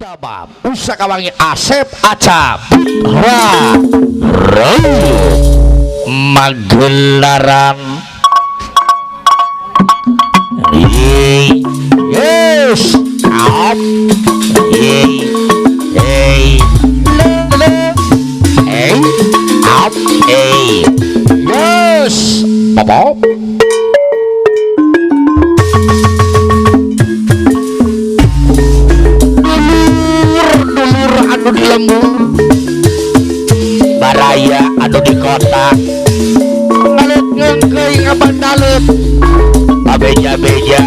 Damam pusaka wangi Asep Aca Putra Rayu Magelaran. Yes up hey up yes pop anu di lembur baraya anu di kota ngalut ngengkei ngabandalut abeja-beja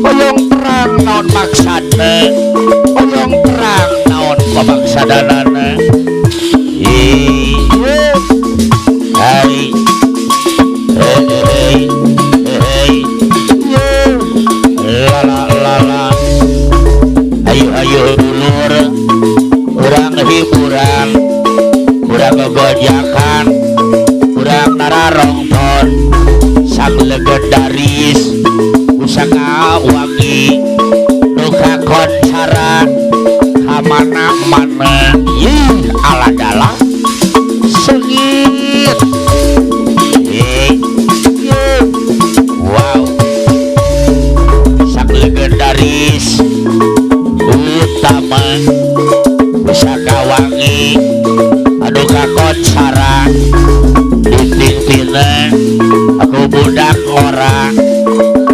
oyong terang naon maksana oyong terang naon pamangsadanana iya hai lala ayo dulur kurang hiburan kurang ngegojakan kurang nararongton sang legendaris pusaka wangi nuka koncara kamana-mana yih ala-dala sengit wow sang legendaris utama pusaka wangi aduh kakon sarang ditingpina aku budak orang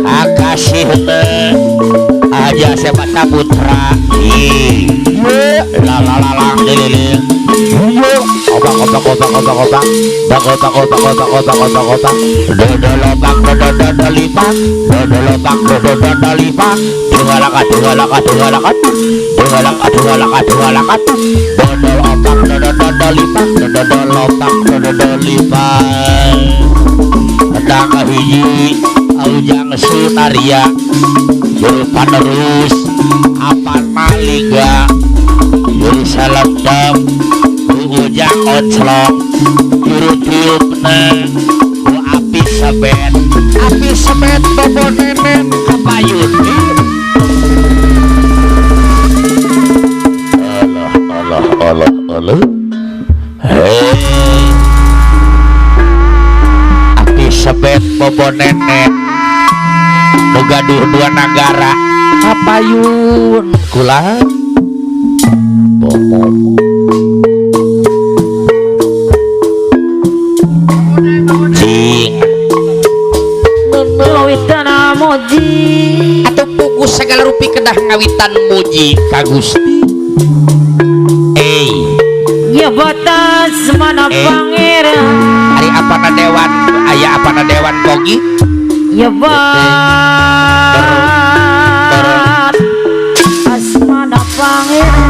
akasihna aja Sepata Putra lalalang lililin obak Aujang Sunaria Juru panerus Apan Maliga Juru Saladam Ujang Onclok Juru tiupna Ku Api Sebet Bobo Nenen Kapayun Allah Api Sebet Bobo Nenen gaduh dua negara kapayun kula cing ngawitan muji atau pugus segala rupi kedah ngawitan muji ka Gusti ya batas mana pangeran hari apana dewan aya apana dewan kogi ya bat asmana pangeran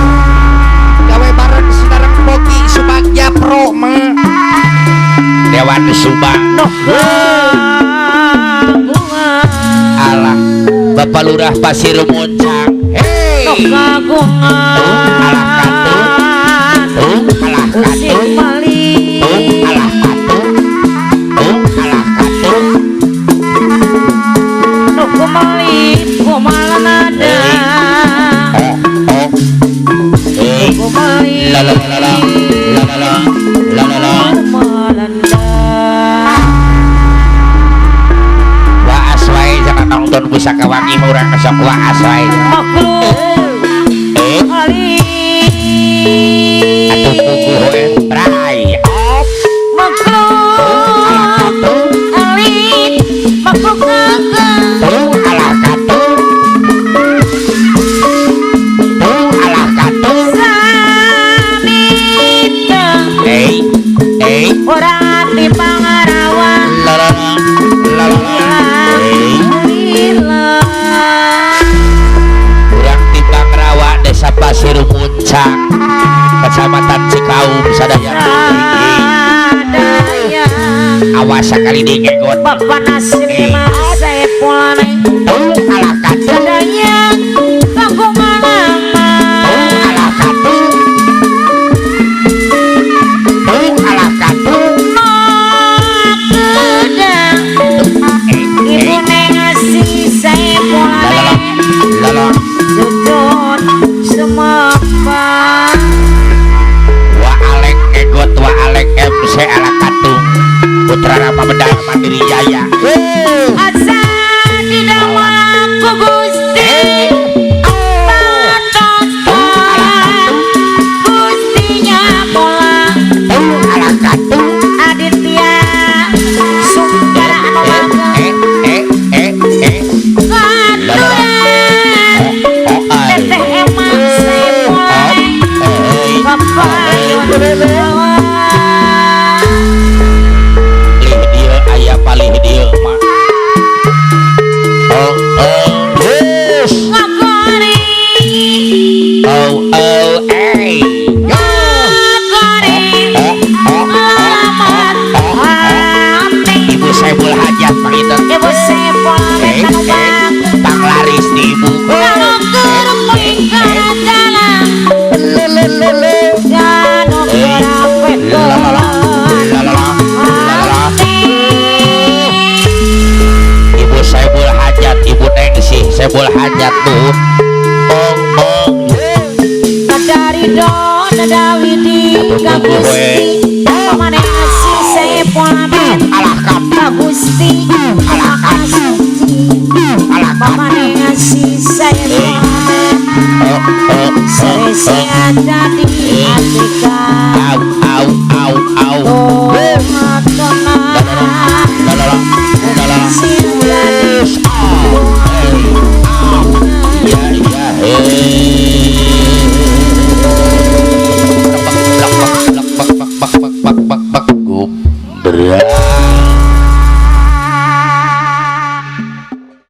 gawe bareng saudara Bogi Subagja Pro mah Dewan Subang alah Bapak Lurah Pasir Muncang hei alah katu alah katu alah kumalan ada waas wae jangan nonton pusaka wangi murang kesok waas wae atuh puguh bray maklum alit maklum orang di Pangarawan orang di Pangarawan Desa Pasir Muncang Kecamatan Cikaum sadaya awas sekali dingegot Bapak Nasri Mas Saiful alah katu dadanya kaku mana alah katu ibu ngasih saya mulai jujur semua Pamedang Mandiri Jaya. Asa di dalam Gusti Patokan Gustinya bola Aditya Sungkar Anomaga Teteh emang sepulai Papayun Lih dia aya palih dia mah. Ngagori Ngagori Alamat hati Ibu Saiful Hajat panginten. Ibu Sepul Mekanubang Tang laris di ibu. Kalau geruping kana jalan Janu gerapet Ibu Saiful Hajat, Ibu Nengsi Saiful Hajat tuh. Dari do nadawi di Gusti pamane si Sepul men Gusti pamane si Sepul Sesi ada di Afrika